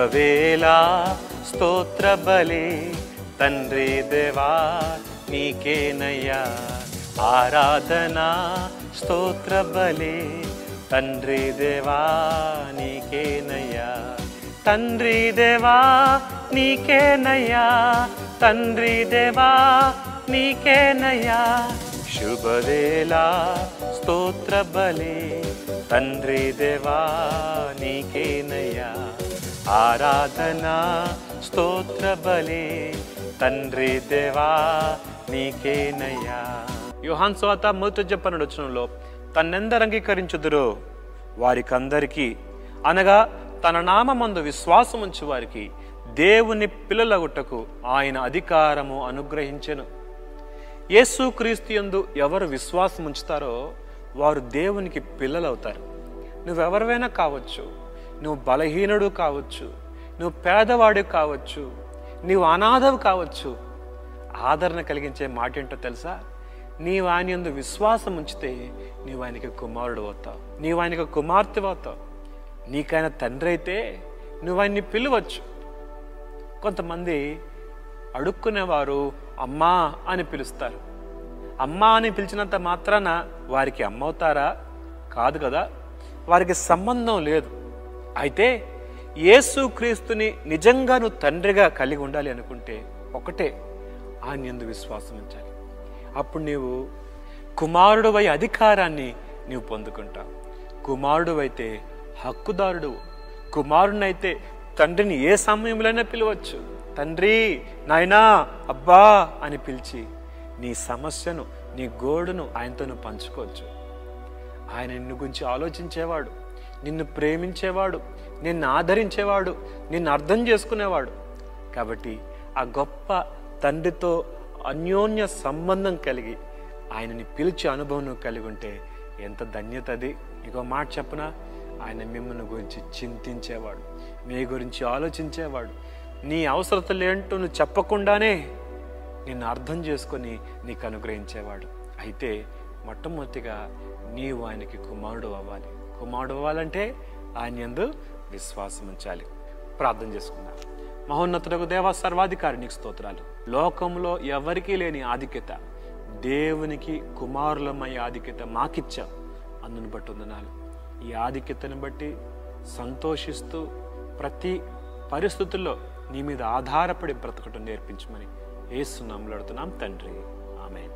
శుభవేళ స్తోత్ర బలి తండ్రి దేవా నీకేనయ్యా ఆరాధన స్తోత్ర బలి తండ్రి దేవా నీకేనయ్యా తండ్రి దేవా నీకేనయ్యా తండ్రి దేవా నీకేనయ్యా శుభవేళ స్తోత్ర బలి తండ్రి దేవా నీకేనయ్యా ఆరాధన స్తోత్ర బలి తండ్రి దేవా నీకేనయ్యా. యోహాను సువార్త 1:12 తన్నెందరు అంగీకరించుదురో వారికందరికీ అనగా తన నామమందు విశ్వాసం ఉంచు వారికి దేవుని పిల్లలగుటకు ఆయన అధికారము అనుగ్రహించెను. యేసుక్రీస్తు యందు ఎవరు విశ్వాసం ఉంచుతారో వారు దేవునికి పిల్లలవుతారు. నువ్వెవరివైనా కావచ్చు, నువ్వు బలహీనుడు కావచ్చు, నువ్వు పేదవాడు కావచ్చు, నీవు అనాథవు కావచ్చు. ఆదరణ కలిగించే మాట ఏంటో తెలుసా? నీవు ఆయన యందు విశ్వాసం ఉంచితే నీవు ఆయనకి కుమారుడు అవుతావు, నీవు ఆయనకి కుమార్తె అవుతావు. నీకైనా తండ్రి అయితే నువ్వు ఆయన్ని పిలవచ్చు. కొంతమంది అడుక్కునేవారు అమ్మా అని పిలుస్తారు. అమ్మా అని పిలిచినంత మాత్రాన వారికి అమ్మవుతారా? కాదు కదా, వారికి సంబంధం లేదు. అయితే యేసుక్రీస్తుని నిజంగా నువ్వు తండ్రిగా కలిగి ఉండాలి అనుకుంటే ఒకటే, ఆయన యందు విశ్వాసం ఉంచాలి. అప్పుడు నీవు కుమారుడు అయి అధికారాన్ని నీవు పొందుకుంటావు. కుమారుడు అయితే హక్కుదారుడు. కుమారుడినైతే తండ్రిని ఏ సమయంలోనే పిలవచ్చు. తండ్రి, నాయనా, అబ్బా అని పిలిచి నీ సమస్యను, నీ గోడును ఆయనతో నువ్వు పంచుకోవచ్చు. ఆయన నిన్ను గురించి ఆలోచించేవాడు, నిన్ను ప్రేమించేవాడు, నిన్ను ఆదరించేవాడు, నిన్ను అర్థం చేసుకునేవాడు. కాబట్టి ఆ గొప్ప తండ్రితో అన్యోన్య సంబంధం కలిగి ఆయనని పిలిచే అనుభవం నువ్వు కలిగి ఉంటే ఎంత ధన్యత అది. ఇంకో మాట చెప్పనా, ఆయన మిమ్మల్ని గురించి చింతించేవాడు, మీ గురించి ఆలోచించేవాడు. నీ అవసరతలు ఏంటో నువ్వు చెప్పకుండానే నిన్ను అర్థం చేసుకొని నీకు అనుగ్రహించేవాడు. అయితే మొట్టమొదటిగా నీవు ఆయనకి కుమారుడు అవ్వాలి. కుమారుడు అవ్వాలంటే ఆయన యందు విశ్వాసం ఉంచాలి. ప్రార్థన చేసుకుందాం. మహోన్నతుడకు దేవా, సర్వాధికారి నీకు స్తోత్రాలు. లోకంలో ఎవరికీ లేని ఆధిక్యత, దేవునికి కుమారులమయ్యే ఆధిక్యత మాకిచ్చావు. అందుని బట్టి వందనాలు. ఈ ఆధిక్యతను బట్టి సంతోషిస్తూ ప్రతి పరిస్థితుల్లో నీ మీద ఆధారపడి బ్రతకటం నేర్పించమని యేసు నామములో అడుగుతున్నాం తండ్రి. ఆమేన్.